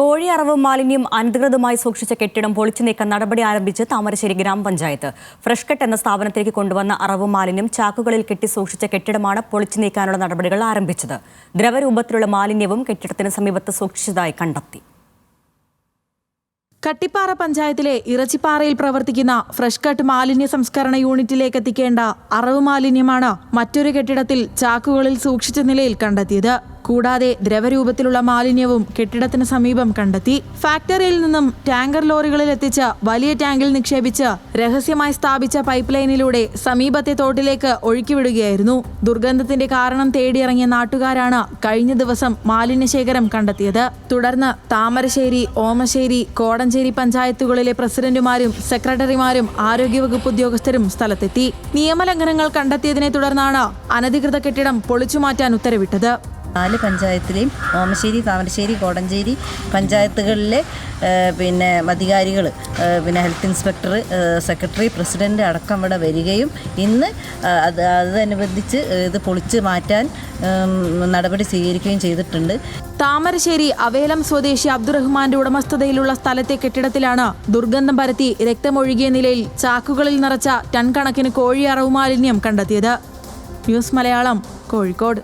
കോഴിയറവ് മാലിന്യം അനധികൃതമായി സൂക്ഷിച്ച കെട്ടിടം പൊളിച്ചു നീക്കാൻ നടപടി ആരംഭിച്ച് താമരശ്ശേരി ഗ്രാമപഞ്ചായത്ത്. ഫ്രഷ് കട്ട് എന്ന സ്ഥാപനത്തിലേക്ക് കൊണ്ടുവന്ന അറവ് മാലിന്യം ചാക്കുകളിൽ കെട്ടി സൂക്ഷിച്ച കെട്ടിടമാണ് പൊളിച്ചു നീക്കാനുള്ള നടപടികൾ ആരംഭിച്ചത്. ദ്രവരൂപത്തിലുള്ള മാലിന്യവും കെട്ടിടത്തിന് സമീപത്ത് സൂക്ഷിച്ചതായി കണ്ടെത്തി. കട്ടിപ്പാറ പഞ്ചായത്തിലെ ഇറച്ചിപ്പാറയിൽ പ്രവർത്തിക്കുന്ന ഫ്രഷ് കട്ട് മാലിന്യ സംസ്കരണ യൂണിറ്റിലേക്ക് എത്തിക്കേണ്ട അറവ് മാലിന്യമാണ് മറ്റൊരു കെട്ടിടത്തിൽ ചാക്കുകളിൽ സൂക്ഷിച്ച നിലയിൽ കണ്ടെത്തിയത്. കൂടാതെ ദ്രവരൂപത്തിലുള്ള മാലിന്യവും കെട്ടിടത്തിന് സമീപം കണ്ടെത്തി. ഫാക്ടറിയിൽ നിന്നും ടാങ്കർ ലോറികളിൽ എത്തിച്ച് വലിയ ടാങ്കിൽ നിക്ഷേപിച്ച് രഹസ്യമായി സ്ഥാപിച്ച പൈപ്പ് ലൈനിലൂടെ സമീപത്തെ തോട്ടിലേക്ക് ഒഴുക്കിവിടുകയായിരുന്നു. ദുർഗന്ധത്തിന്റെ കാരണം തേടിയിറങ്ങിയ നാട്ടുകാരാണ് കഴിഞ്ഞ ദിവസം മാലിന്യശേഖരം കണ്ടെത്തിയത്. തുടർന്ന് താമരശ്ശേരി, ഓമശ്ശേരി, കോടഞ്ചേരി പഞ്ചായത്തുകളിലെ പ്രസിഡന്റുമാരും സെക്രട്ടറിമാരും ആരോഗ്യവകുപ്പ് ഉദ്യോഗസ്ഥരും സ്ഥലത്തെത്തി. നിയമലംഘനങ്ങൾ കണ്ടെത്തിയതിനെ തുടർന്നാണ് അനധികൃത കെട്ടിടം പൊളിച്ചുമാറ്റാൻ ഉത്തരവിട്ടത്. 4 പഞ്ചായത്തിലെയും ഓമശ്ശേരി, താമരശ്ശേരി, കോടഞ്ചേരി പഞ്ചായത്തുകളിലെ അധികാരികൾ, ഹെൽത്ത് ഇൻസ്പെക്ടർ, സെക്രട്ടറി, പ്രസിഡന്റ് അടക്കം ഇവിടെ വരികയും ഇന്ന് അതനുബന്ധിച്ച് ഇത് പൊളിച്ച് മാറ്റാൻ നടപടി സ്വീകരിക്കുകയും ചെയ്തിട്ടുണ്ട്. താമരശ്ശേരി അവേലം സ്വദേശി അബ്ദുറഹ്മാന്റെ ഉടമസ്ഥതയിലുള്ള സ്ഥലത്തെ കെട്ടിടത്തിലാണ് ദുർഗന്ധം പരത്തി രക്തമൊഴുകിയ നിലയിൽ ചാക്കുകളിൽ നിറച്ച ടൺ കണക്കിന് കോഴി അറവ് മാലിന്യം കണ്ടെത്തിയത്. ന്യൂസ് മലയാളം, കോഴിക്കോട്.